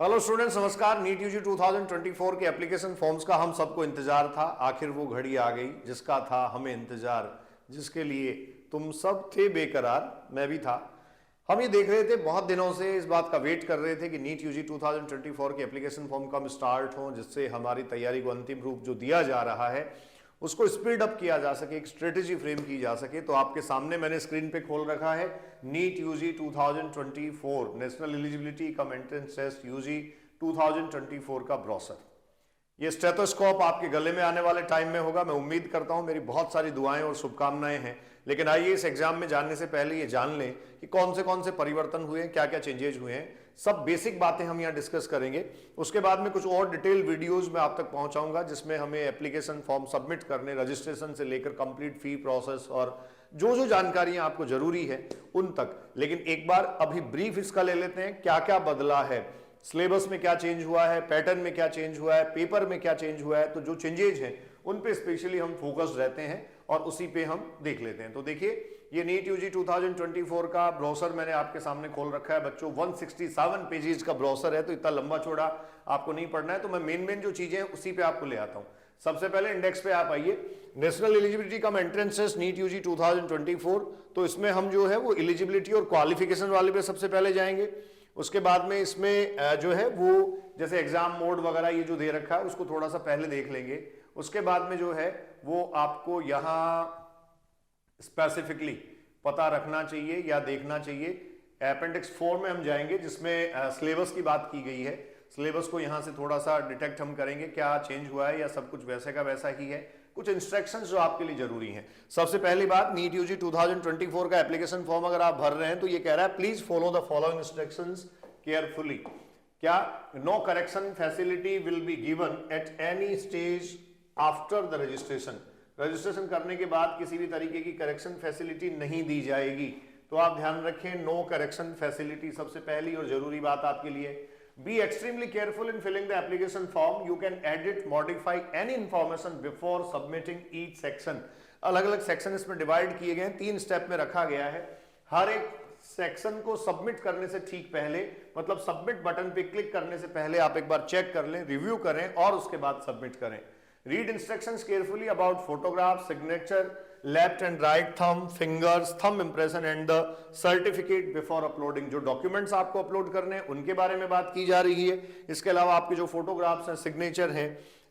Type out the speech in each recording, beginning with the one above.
Hello students, नमस्कार। NEET UG 2024 के application forms का हम सबको इंतजार था। आखिर वो घड़ी आ गई जिसका था हमें इंतजार, जिसके लिए तुम सब थे बेकरार, मैं भी था। हम ये देख रहे थे, बहुत दिनों से इस बात का वेट कर रहे थे कि नीट यूजी 2024 के एप्लीकेशन फॉर्म कब स्टार्ट हो, जिससे हमारी तैयारी को अंतिम रूप जो दिया जा रहा है उसको स्पीड अप किया जा सके, एक स्ट्रेटेजी फ्रेम की जा सके। तो आपके सामने मैंने स्क्रीन पे खोल रखा है NEET UG 2024 national eligibility cum entrance test UG 2024 का ब्रोशर। ये स्टेथोस्कोप आपके गले में आने वाले टाइम में होगा। मैं उम्मीद करता हूं, मेरी बहुत सारी दुआएं और शुभकामनाएं हैं। लेकिन आइए इस एग्जाम में जानने से पहले ये जान लें कि कौन से परिवर्तन हुए हैं, क्या क्या चेंजेज हुए हैं। सब बेसिक बातें हम यहाँ डिस्कस करेंगे। उसके बाद में कुछ और डिटेल वीडियोज में आप तक पहुंचाऊंगा, जिसमें हमें एप्लीकेशन फॉर्म सबमिट करने, रजिस्ट्रेशन से लेकर कंप्लीट फी प्रोसेस और जो जानकारियां आपको जरूरी है उन तक। लेकिन एक बार अभी ब्रीफ इसका ले लेते हैं, क्या क्या बदला है, सिलेबस में क्या चेंज हुआ है, पैटर्न में क्या चेंज हुआ है, पेपर में क्या चेंज हुआ है। तो जो चेंजेज हैं उन पे स्पेशली हम फोकस रहते हैं और उसी पे हम देख लेते हैं। तो देखिए, ये नीट यूजी 2024 का ब्रोशर मैंने आपके सामने खोल रखा है बच्चों। 167 पेजेस का ब्रोशर है, तो इतना लंबा चौड़ा आपको नहीं पढ़ना है। तो मैं मेन जो चीजें हैं उसी पे आपको ले आता हूं। सबसे पहले इंडेक्स पे आप आइए, national eligibility cum entrance test NEET UG 2024। तो इसमें हम जो है वो एलिजिबिलिटी और क्वालिफिकेशन वाले पे सबसे पहले जाएंगे। उसके बाद में इसमें जो है वो जैसे एग्जाम मोड वगैरह ये जो दे रखा है उसको थोड़ा सा पहले देख लेंगे। उसके बाद में जो है वो आपको यहां स्पेसिफिकली पता रखना चाहिए या देखना चाहिए। अपेंडिक्स 4 में हम जाएंगे, जिसमें सिलेबस की बात की गई है। सिलेबस को यहां से थोड़ा सा डिटेक्ट हम करेंगे, क्या चेंज हुआ है या सब कुछ वैसे का वैसा ही है। कुछ इंस्ट्रक्शंस जो आपके लिए जरूरी हैं। सबसे पहली बात, नीट यूजी 2024 का एप्लीकेशन फॉर्म अगर आप भर रहे हैं तो ये कह रहा है please follow the following instructions carefully. क्या? No correction facility will be given at any stage after the registration. Registration करने के बाद किसी भी तरीके की करेक्शन फैसिलिटी नहीं दी जाएगी। तो आप ध्यान रखें, नो करेक्शन फैसिलिटी सबसे पहली और जरूरी बात आपके लिए। Be extremely careful in filling the application form. You can edit, modify any information before submitting each section. अलग अलग सेक्शन इसमें डिवाइड किए गए हैं, 3 स्टेप में रखा गया है। हर एक सेक्शन को सबमिट करने से ठीक पहले, मतलब सबमिट बटन पे क्लिक करने से पहले आप एक बार चेक कर लें, रिव्यू करें और उसके बाद सबमिट करें। Read instructions carefully about photograph, signature, left and right thumb, fingers, thumb impression and the certificate before uploading। जो डॉक्यूमेंट्स आपको अपलोड करने हैं उनके बारे में बात की जा रही है। इसके अलावा आपके जो फोटोग्राफ्स हैं, सिग्नेचर हैं,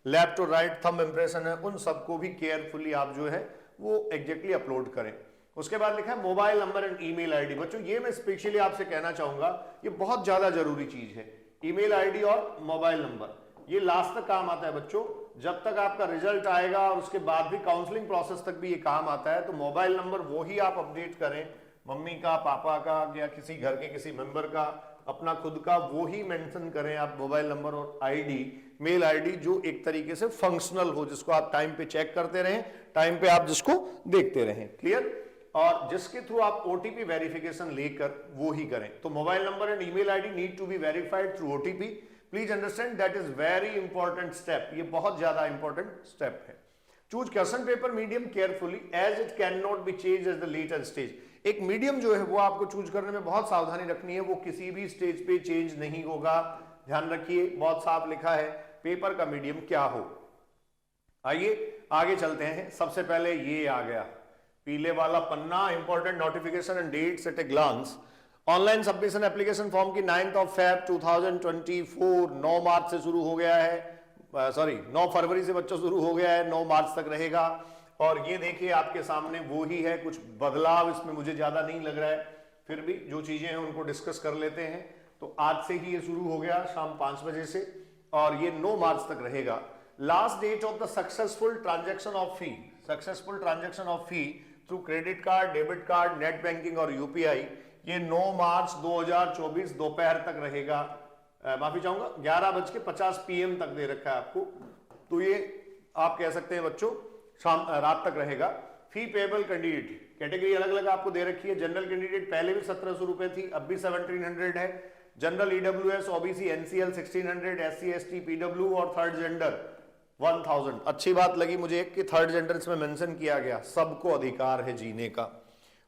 लेफ्ट और राइट थंब इंप्रेशन है, उन सबको भी केयरफुली आप जो है वो एग्जैक्टली अपलोड करें। उसके बाद लिखा है mobile number and email ID. बच्चों ये मैं स्पेशली आपसे कहना चाहूंगा, ये बहुत ज्यादा जरूरी चीज है। ईमेल आईडी और मोबाइल नंबर ये लास्ट तक काम आता है बच्चों। जब तक आपका रिजल्ट आएगा और उसके बाद भी काउंसलिंग प्रोसेस तक भी ये काम आता है। तो मोबाइल नंबर वो ही आप अपडेट करें, मम्मी का, पापा का या किसी घर के किसी मेंबर का, अपना खुद का वो ही मेंशन करें आप मोबाइल नंबर और आईडी, मेल आईडी जो एक तरीके से फंक्शनल हो, जिसको आप टाइम पे चेक करते रहें, टाइम पे आप जिसको देखते रहें। क्लियर? और जिसके थ्रू आप ओटीपी वेरिफिकेशन लेकर वो ही करें। तो mobile number and email ID need to be verified through OTP. Please understand that is very important step. ये बहुत ज्यादा इंपॉर्टेंट स्टेप है। Choose question paper medium carefully as it can not be change at the later stage. एक medium जो है वो आपको choose करने में बहुत सावधानी रखनी है, वो किसी भी स्टेज पे चेंज नहीं होगा। ध्यान रखिए, बहुत साफ लिखा है पेपर का मीडियम क्या हो। आइए आगे चलते हैं। सबसे पहले ये आ गया पीले वाला पन्ना, important notification and dates at a glance. Online submission application form की 9 फेब 2024 9 मार्च से शुरू हो गया है, 9 फरवरी से बच्चों शुरू हो गया है, 9 मार्च तक रहेगा। और ये देखिए आपके सामने वो ही है, कुछ बदलाव इसमें मुझे ज्यादा नहीं लग रहा है, फिर भी जो चीजें हैं उनको डिस्कस कर लेते हैं। तो आज से ही ये शुरू हो गया शाम 5 बजे से और ये 9 मार्च तक रहेगा। Last date of the successful transaction of fee through credit card, debit card, net banking और यूपीआई, ये 9 मार्च 2024 दोपहर तक रहेगा। माफी चाहूंगा 11:50 PM तक दे रखा है आपको। तो ये आप कह सकते हैं बच्चों शाम रात तक रहेगा। फी पेबल कैंडिडेट कैटेगरी अलग अलग आपको दे रखी है। जनरल कैंडिडेट पहले भी 1700 रुपए थी, अब भी 1700 है। General EWS, OBC, NCL 1600, SC ST, PW और थर्ड जेंडर 1000। अच्छी बात लगी मुझे एक कि थर्ड जेंडर इसमें मेंशन किया गया, सबको अधिकार है जीने का।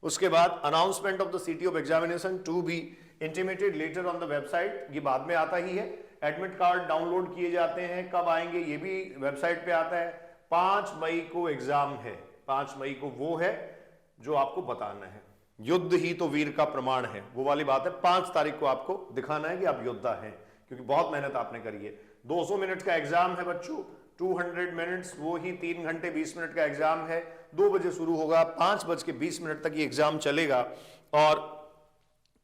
उसके बाद announcement of the city of examination to be intimated later on the website, ये बाद में आता ही है। एडमिट कार्ड डाउनलोड किए जाते हैं। कब आएंगे ये भी वेबसाइट पे आता है। 5 मई को एग्जाम है, 5 मई को वो है जो आपको बताना है। युद्ध ही तो वीर का प्रमाण है, वो वाली बात है। 5 तारीख को आपको दिखाना है कि आप योद्धा हैं, क्योंकि बहुत मेहनत आपने करी है। 200 मिनट का एग्जाम है बच्चों, 200 मिनट्स, वो ही 3 घंटे 20 मिनट का एग्जाम है। 2 बजे शुरू होगा, 5:20 तक ये एग्जाम चलेगा। और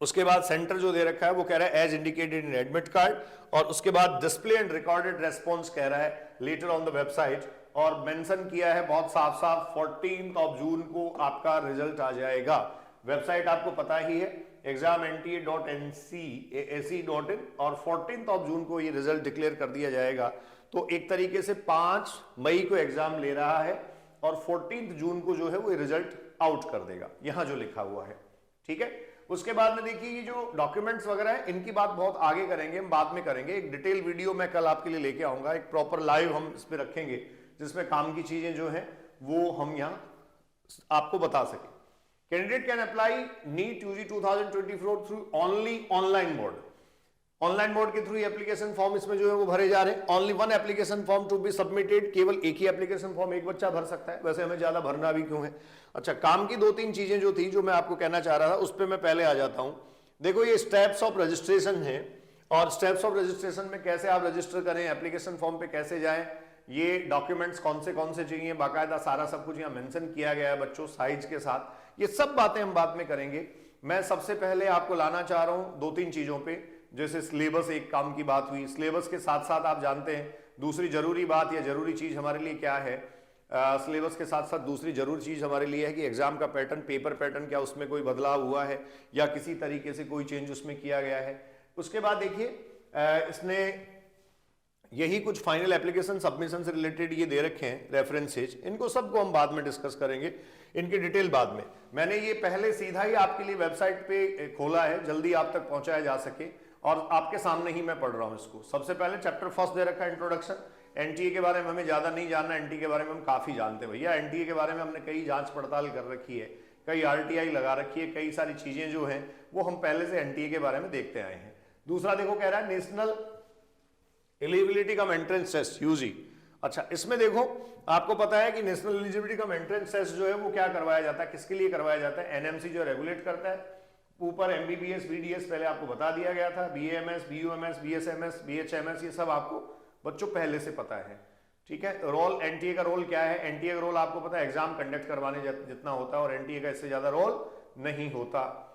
उसके बाद सेंटर जो दे रखा है वो कह रहा है as indicated in admit card, और उसके बाद डिस्प्ले एंड रिकॉर्डेड रेस्पॉन्स कह रहा है लेटर ऑन द वेबसाइट, और मेंशन किया है बहुत साफ साफ 14 जून को आपका रिजल्ट आ जाएगा। वेबसाइट आपको पता ही है, examnta.ncac.in, और 14 जून को ये रिजल्ट डिक्लेयर कर दिया जाएगा। तो एक तरीके से 5 मई को एग्जाम ले रहा है और 14 जून को जो है वो रिजल्ट आउट कर देगा, यहां जो लिखा हुआ है, ठीक है। उसके बाद में देखिए ये जो डॉक्यूमेंट्स वगैरह है इनकी बात बहुत आगे करेंगे, हम बाद में करेंगे। एक डिटेल वीडियो मैं कल आपके लिए लेके आऊंगा, एक प्रॉपर लाइव हम इस पे रखेंगे, जिसमें काम की चीजें जो है वो हम यहां आपको बता सके। Candidate can apply NEET UG 2024 through only online mode. Online mode के थ्रू एप्लीकेशन फॉर्म इसमें जो है वो भरे जा रहे हैं। Only 1 application form to be submitted, केवल एक ही एप्लीकेशन फॉर्म एक बच्चा भर सकता है। वैसे हमें ज्यादा भरना भी क्यों है। अच्छा, काम की 2-3 चीजें जो थी जो मैं आपको कहना चाह रहा था उस पर मैं पहले आ जाता हूं। देखो ये स्टेप्स ऑफ रजिस्ट्रेशन है, और स्टेप्स ऑफ रजिस्ट्रेशन में कैसे आप रजिस्टर करें, एप्लीकेशन फॉर्म पे कैसे जाएं, ये डॉक्यूमेंट्स कौन से चाहिए, बाकायदा सारा सब कुछ यहाँ मेंशन किया गया है बच्चों साइज के साथ। ये सब बातें हम बाद में करेंगे। मैं सबसे पहले आपको लाना चाह रहा हूं 2-3 चीजों पे। जैसे सिलेबस, एक काम की बात हुई, सिलेबस के साथ साथ आप जानते हैं दूसरी जरूरी बात या जरूरी चीज हमारे लिए क्या है। सिलेबस के साथ साथ दूसरी जरूरी चीज हमारे लिए है कि एग्जाम का पैटर्न, पेपर पैटर्न, क्या उसमें कोई बदलाव हुआ है या किसी तरीके से कोई चेंज उसमें किया गया है। उसके बाद देखिए इसने यही कुछ फाइनल एप्लीकेशन सबमिशन से रिलेटेड ये दे रखे हैं रेफरेंसेज, इनको सबको हम बाद में डिस्कस करेंगे, इनकी डिटेल बाद में। मैंने ये पहले सीधा ही आपके लिए वेबसाइट पे खोला है, जल्दी आप तक पहुंचाया जा सके, और आपके सामने ही मैं पढ़ रहा हूं इसको। सबसे पहले चैप्टर फर्स्ट दे रखा है इंट्रोडक्शन। एनटीए के बारे में हमें ज्यादा नहीं जानना, एनटीए के बारे में हम काफी जानते हैं भैया। एनटीए के बारे में हमने कई जांच पड़ताल कर रखी है, कई आरटीआई लगा रखी है, कई सारी चीजें जो हैं वो हम पहले से एनटीए के बारे में देखते आए हैं। दूसरा देखो कह रहा है national eligibility cum entrance test UG. अच्छा, इसमें देखो आपको पता है कि national eligibility cum entrance test जो है वो क्या करवाया जाता है, किसके लिए करवाया जाता है। एनएमसी जो रेगुलेट करता है, ऊपर एमबीबीएस बीडीएस पहले आपको बता दिया गया था, बीएमएस बीयूएमएस बीएसएमएस बीएचएमएस ये सब आपको बच्चों पहले से पता है, ठीक है। रोल, एनटीए का रोल क्या है, एनटीए का रोल आपको पता है एग्जाम कंडक्ट करवाने जितना होता है, और एनटीए का इससे ज्यादा रोल नहीं होता।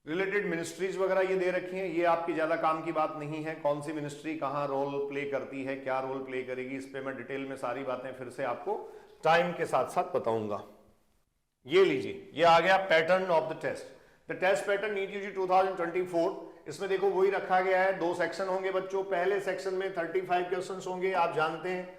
रिलेटेड मिनिस्ट्रीज वगैरह ये दे रखी हैं, ये आपकी ज्यादा काम की बात नहीं है, कौन सी मिनिस्ट्री कहाँ रोल प्ले करती है, क्या रोल प्ले करेगी, इस पे मैं डिटेल में सारी बातें फिर से आपको टाइम के साथ साथ बताऊंगा। ये लीजिए, ये आ गया pattern of the test. The test pattern NEET UG 2024। इसमें देखो वही रखा गया है, 2 सेक्शन होंगे बच्चों। पहले सेक्शन में 35 क्वेश्चन होंगे, आप जानते हैं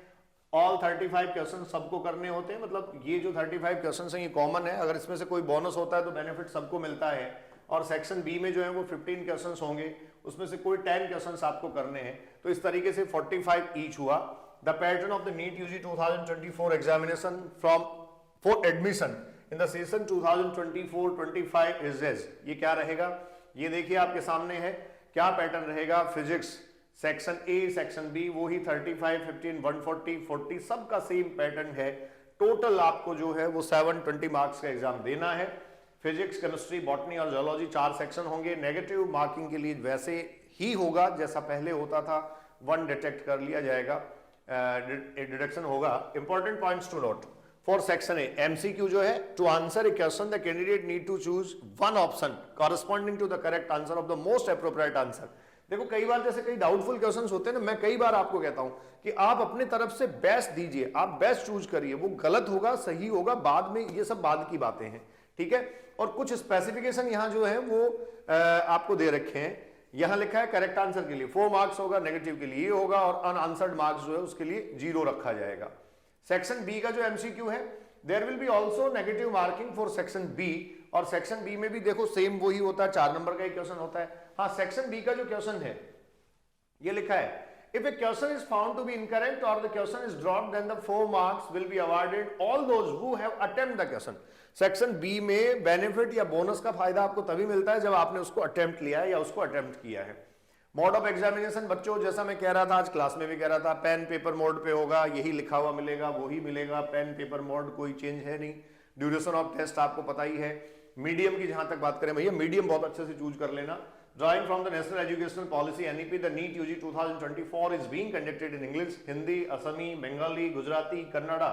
ऑल 35 क्वेश्चन सबको करने होते हैं, मतलब ये जो 35 क्वेश्चन है ये कॉमन है, अगर इसमें से कोई बोनस होता है तो बेनिफिट सबको मिलता है। और सेक्शन बी में जो है वो 15 क्वेश्चन होंगे, उसमें से कोई 10 क्वेश्चन आपको करने हैं, तो इस तरीके से 45 ईच हुआ। The pattern of the NEET UG 2024 examination from for admission in the session 2024-25 is as. ये क्या रहेगा, ये देखिए आपके सामने है क्या पैटर्न रहेगा। Physics section A, section B वही 35, 15, 140, 40 सबका सेम पैटर्न है। टोटल आपको जो है वो 720 मार्क्स का एग्जाम देना है। फिजिक्स, केमिस्ट्री, बॉटनी और जूलॉजी 4 सेक्शन होंगे। नेगेटिव मार्किंग के लिए वैसे ही होगा जैसा पहले होता था, 1 डिटेक्ट कर लिया जाएगा, डिडक्शन होगा। Important points to note for section A, MCQ जो है, to answer a question the candidate need to choose 1 option corresponding to the correct answer of the most appropriate answer. देखो कई बार जैसे कई डाउटफुल क्वेश्चंस होते हैं ना, मैं कई बार आपको कहता हूं कि आप अपने तरफ से बेस्ट दीजिए, आप बेस्ट चूज करिए, वो गलत होगा सही होगा बाद में, ये सब बाद की बातें हैं, ठीक है। और कुछ स्पेसिफिकेशन यहां जो है वो आपको दे रखे हैं। यहां लिखा है करेक्ट आंसर के लिए 4 मार्क्स होगा, नेगेटिव के लिए होगा, और अनआंसर्ड मार्क्स जो है उसके लिए 0 रखा जाएगा। सेक्शन बी का जो एमसीक्यू है, there will be also negative marking for section B, और सेक्शन बी में भी देखो सेम वही होता है, 4 नंबर का एक क्वेश्चन होता है। हाँ, सेक्शन बी का जो क्वेश्चन है ये लिखा है if a question is found to be incorrect or the question is dropped then the 4 marks will be awarded all those who have attempted the question। Section B में benefit या bonus का फायदा आपको तभी मिलता है जब आपने उसको अटेम्प्ट लिया है या उसको अटेम्प्ट किया है। मोड ऑफ एग्जामिनेशन बच्चों, जैसा मैं कह रहा था, आज क्लास में भी कह रहा था, पेन पेपर मोड पे होगा, यही लिखा हुआ मिलेगा, वही मिलेगा, पेन पेपर मोड, कोई चेंज है नहीं। ड्यूरेशन ऑफ टेस्ट आपको पता ही है। मीडियम की जहां तक बात करें भैया, मीडियम बहुत अच्छे से चूज कर लेना। Drawing from the national educational policy NEP, the NEET UG 2024 is being conducted in English, Hindi, Assamese, Bengali, Gujarati, Kannada,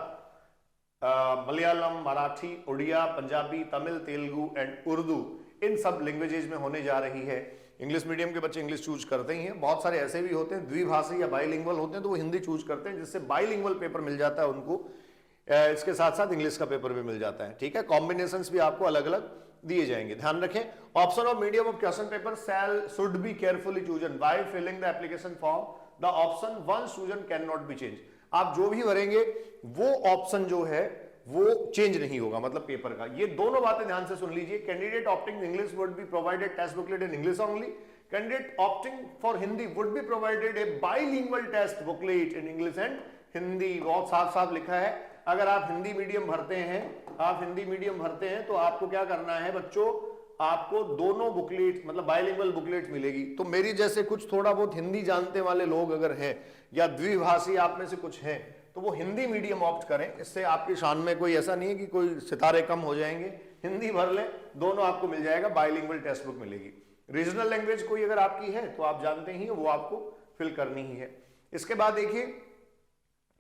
Malayalam, Marathi, Odia, Punjabi, Tamil, Telugu and Urdu, इन सब लैंग्वेजेज में होने जा रही है। इंग्लिश मीडियम के बच्चे इंग्लिश चूज करते ही हैं, बहुत सारे ऐसे भी होते हैं द्विभाषी या बाइलिंगुअल होते हैं, तो वो हिंदी चूज करते हैं, जिससे बाइलिंगुअल पेपर मिल जाता है उनको, इसके साथ साथ इंग्लिश का पेपर भी मिल जाता है। ठीक है, कॉम्बिनेशंस भी आपको अलग अलग दिए जाएंगे, ध्यान रखें। Option of medium of question paper should be carefully chosen by filling the application form, the option once chosen can not be change. आप जो भी भरेंगे वो ऑप्शन जो है वो चेंज नहीं होगा, मतलब पेपर का। ये दोनों बातें ध्यान से सुन लीजिए। Candidate opting English would be provided test booklet in English only, candidate opting for Hindi would be provided a bilingual test booklet in English and Hindi. बहुत साफ साफ लिखा है। अगर आप हिंदी मीडियम भरते हैं, तो आपको क्या करना है बच्चों, आपको दोनों बुकलेट, मतलब बाइलिंगुअल बुकलेट मिलेगी। तो मेरी जैसे कुछ थोड़ा बहुत हिंदी जानते वाले लोग अगर हैं, या द्विभाषी आप में से कुछ हैं, तो वो हिंदी मीडियम ऑप्ट करें। इससे आपकी शान में कोई ऐसा नहीं है कि कोई सितारे कम हो जाएंगे। हिंदी भर ले, दोनों आपको मिल जाएगा, बाइलिंगुअल टेक्स्ट बुक मिलेगी। रीजनल लैंग्वेज कोई अगर आपकी है तो आप जानते ही, वो आपको फिल करनी ही है। इसके बाद देखिए,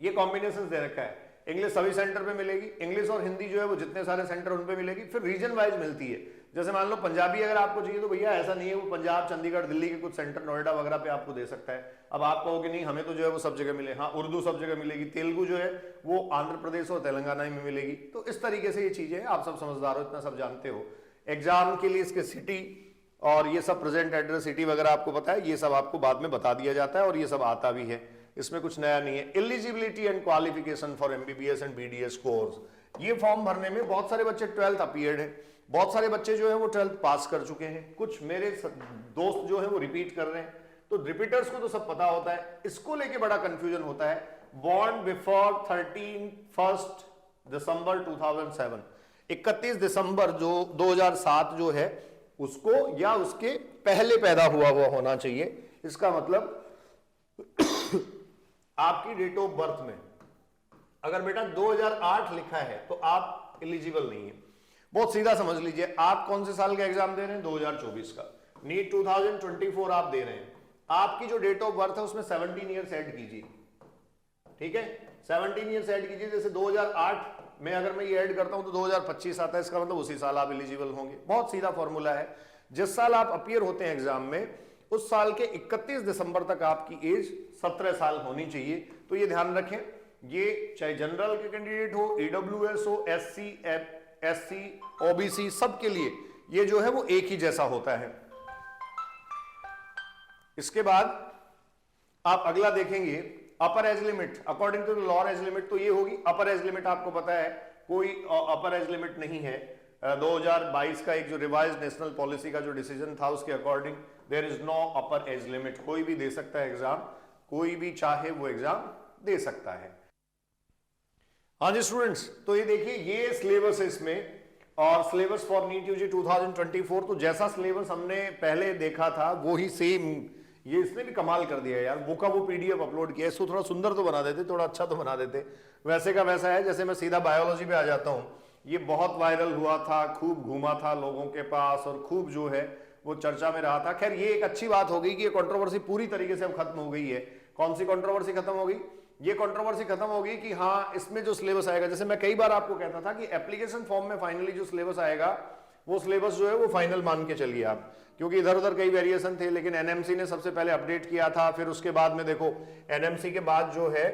ये कॉम्बिनेशन दे रखा है, इंग्लिश सभी सेंटर पे मिलेगी, इंग्लिश और हिंदी जो है वो जितने सारे सेंटर उन पे मिलेगी। फिर रीजन वाइज मिलती है, जैसे मान लो पंजाबी अगर आपको चाहिए तो भैया ऐसा नहीं है, वो पंजाब, चंडीगढ़, दिल्ली के कुछ सेंटर, नोएडा वगैरह पे आपको दे सकता है। अब आप कहोगे नहीं हमें तो जो है वो सब जगह मिले, हाँ उर्दू सब जगह मिलेगी, तेलुगु जो है वो आंध्र प्रदेश और तेलंगाना में मिलेगी। तो इस तरीके से ये चीजें हैं, आप सब समझदार हो, इतना सब जानते हो। एग्जाम के लिए इसके सिटी और ये सब प्रेजेंट एड्रेस, सिटी वगैरह आपको पता है, ये सब आपको बाद में बता दिया जाता है और ये सब आता भी है, इसमें कुछ नया नहीं है। Eligibility and qualification for MBBS and BDS course, ये फॉर्म भरने में बहुत सारे बच्चे 12th अपीयर्ड है, बहुत सारे बच्चे जो है वो 12th पास कर चुके हैं, कुछ मेरे दोस्त जो है वो रिपीट कर रहे हैं। तो रिपीटर्स को तो सब पता होता है, इसको लेके बड़ा कंफ्यूजन होता है। बॉर्न बिफोर 31 दिसंबर 2007, 31 दिसंबर जो 2007 जो है उसको, या उसके पहले पैदा हुआ होना चाहिए। इसका मतलब आपकी डेट ऑफ बर्थ में अगर बेटा 2008 लिखा है तो आप एलिजिबल नहीं है। बहुत सीधा समझ लीजिए, आप कौन से साल का एग्जाम दे रहे हैं, 2024 का। नीट 2024 आप दे रहे हैं, आपकी जो डेट ऑफ बर्थ है उसमें 17 ईयर्स ऐड कीजिए, ठीक है, 17 ईयर्स ऐड कीजिए। जैसे 2008 में अगर मैं ये ऐड करता हूं तो 2025 आता है, इसका मतलब उसी साल आप एलिजिबल होंगे। बहुत सीधा फॉर्मूला है, जिस साल आप अपीयर होते हैं एग्जाम में उस साल के 31 दिसंबर तक आपकी एज 17 साल होनी चाहिए। तो ये ध्यान रखें, ये चाहे जनरल के कैंडिडेट हो, ईडब्ल्यूएस हो, एससी, ओबीसी, सबके लिए ये जो है वो एक ही जैसा होता है। इसके बाद आप अगला देखेंगे, upper age limit according to the lower age limit, तो ये होगी अपर एज लिमिट। आपको पता है कोई अपर एज लिमिट नहीं है। 2022 का एक जो रिवाइज नेशनल पॉलिसी का जो डिसीजन था उसके according there is no upper age limit, कोई भी दे सकता है एग्जाम, कोई भी चाहे वो एग्जाम दे सकता है। हाँ जी स्टूडेंट्स, तो ये देखिए ये सिलेबस है इसमें, और सिलेबस फॉर नीट यूजी 2024, तो जैसा सिलेबस हमने पहले देखा था वो ही सेम, ये इसने भी कमाल कर दिया यार, वो का वो पीडीएफ अपलोड किया। इसको थोड़ा सुंदर तो बना देते, थोड़ा अच्छा तो बना देते, वैसे का वैसा है। जैसे मैं सीधा बायोलॉजी पे आ जाता हूँ, ये बहुत वायरल हुआ था, खूब घूमा था लोगों के पास और खूब जो है वो चर्चा में रहा था। खैर ये एक अच्छी बात हो गई कि ये कंट्रोवर्सी पूरी तरीके से अब खत्म हो गई है। कौन सी कंट्रोवर्सी खत्म हो गई? ये कंट्रोवर्सी खत्म हो गई कि हाँ इसमें जो सिलेबस आएगा, जैसे मैं कई बार आपको कहता था कि एप्लीकेशन फॉर्म में फाइनली जो सिलेबस आएगा वो सिलेबस जो है वो फाइनल मान के चलिए आप, क्योंकि इधर उधर कई वेरिएशन थे, लेकिन एनएमसी ने सबसे पहले अपडेट किया था। फिर उसके बाद में देखो एनएमसी के बाद जो है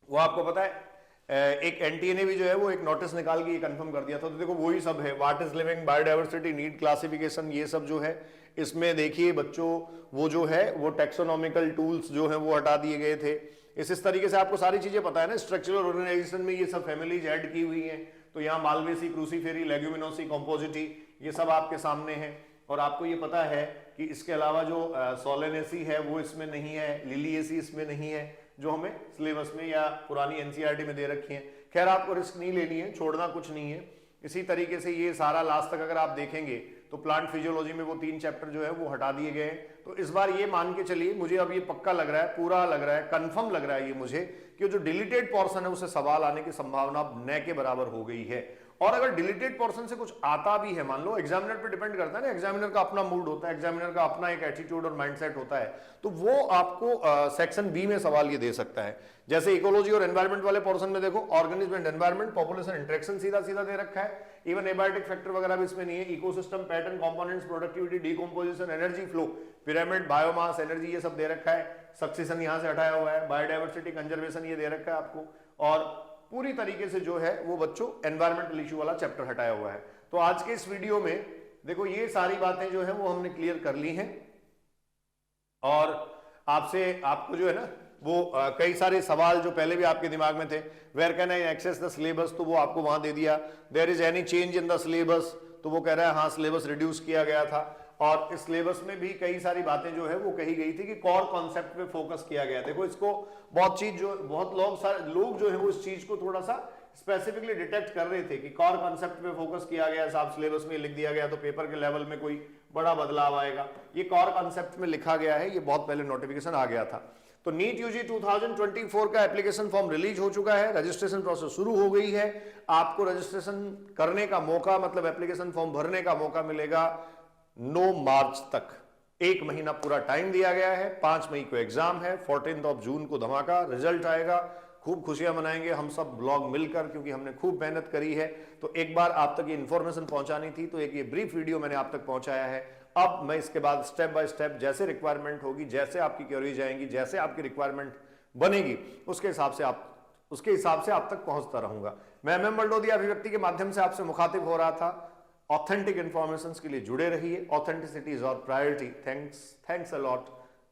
वो आपको पता है एक एनटीए ने भी जो है वो एक नोटिस निकाल के ये कंफर्म कर दिया था। तो देखो वही सब है, what is living, biodiversity, need classification, ये सब जो है इसमें देखिए बच्चों वो जो है वो टेक्सोनॉमिकल टूल्स जो है वो हटा दिए गए थे। इस तरीके से आपको सारी चीजें पता है ना, स्ट्रक्चरल ऑर्गेनाइजेशन में ये सब फैमिलीज ऐड की हुई हैं। तो यहाँ मालवेसी, क्रूसीफेरी, लेग्यूमिनोसी, कॉम्पोजिटी, ये सब आपके सामने है। और आपको ये पता है कि इसके अलावा जो सोलेनेसी है वो इसमें नहीं है, लिलिएसी इसमें नहीं है, जो हमें सिलेबस में या पुरानी एनसीईआरटी में दे रखी है। खैर आपको रिस्क नहीं लेनी है, छोड़ना कुछ नहीं है। इसी तरीके से ये सारा लास्ट तक अगर आप देखेंगे तो प्लांट फिजियोलॉजी में वो 3 चैप्टर जो है वो हटा दिए गए हैं। तो इस बार ये मान के चलिए, मुझे अब ये पक्का लग रहा है, पूरा लग रहा है, कंफर्म लग रहा है ये मुझे, कि जो डिलीटेड पोर्शन है उससे सवाल आने की संभावना न के बराबर हो गई है। और अगर डिलीटेड पोर्शन से कुछ आता भी है, मान लो एग्जामिनर पे डिपेंड करता है ना, एग्जामिनर का अपना मूड होता है, एग्जामिनर का अपना एक एटीट्यूड और माइंडसेट होता है, तो वो आपको सेक्शन बी में सवाल ये दे सकता है। जैसे इकोलॉजी और एनवायरमेंट वाले पोर्शन में देखो, organism and environment, population interaction सीधा सीधा दे रखा है, इवन एबायोटिक फैक्टर वगैरह भी इसमें नहीं है, ecosystem pattern, components, productivity, decomposition, energy flow, pyramid, biomass, energy, ये सब दे रखा है। सक्सेशन यहां से हटाया हुआ है, बायोडाइवर्सिटी, कंजर्वेशन ये दे रखा है आपको, और पूरी तरीके से जो है वो बच्चों एनवायरमेंटल इश्यू वाला चैप्टर हटाया हुआ है। तो आज के इस वीडियो में देखो ये सारी बातें जो है वो हमने क्लियर कर ली हैं, और आपको जो है ना वो कई सारे सवाल जो पहले भी आपके दिमाग में थे, where can I access the syllabus, तो वो आपको वहां दे दिया। There is any change in the syllabus, तो वो कह रहा है हाँ सिलेबस रिड्यूस किया गया था, और इस सिलेबस में भी कई सारी बातें जो है वो कही गई थी कि कोर कॉन्सेप्ट पे फोकस किया गया। देखो इसको बहुत लोग जो है वो इस चीज को थोड़ा सा स्पेसिफिकली डिटेक्ट कर रहे थे कि कोर कॉन्सेप्ट पे फोकस किया गया, साहब सिलेबस में लिख दिया गया तो पेपर के लेवल में कोई बड़ा बदलाव आएगा। ये कोर कॉन्सेप्ट में लिखा गया है, ये बहुत पहले नोटिफिकेशन आ गया था। तो नीट यूजी 2024 का एप्लीकेशन फॉर्म रिलीज हो चुका है, रजिस्ट्रेशन प्रोसेस शुरू हो गई है। आपको रजिस्ट्रेशन करने का मौका, मतलब एप्लीकेशन फॉर्म भरने का मौका मिलेगा 9 मार्च तक, 1 महीना पूरा टाइम दिया गया है। 5 मई को एग्जाम है, 14 जून को धमाका रिजल्ट आएगा, खूब खुशियां मनाएंगे हम सब ब्लॉग मिलकर, क्योंकि हमने खूब मेहनत करी है। तो एक बार आप तक ये इंफॉर्मेशन पहुंचानी थी, तो एक ये ब्रीफ वीडियो मैंने आप तक पहुंचाया है। अब मैं इसके बाद स्टेप बाय स्टेप जैसे रिक्वायरमेंट होगी, जैसे आपकी क्वेरीज आएंगी, जैसे आपकी रिक्वायरमेंट बनेगी, उसके हिसाब से आप तक पहुंचता रहूंगा। मैं MM बलडोदिया अभिव्यक्ति के माध्यम से आपसे मुखातिब हो रहा था। ऑथेंटिक इंफॉर्मेशन के लिए जुड़े रहिए, authenticity is our priority. Thanks a lot.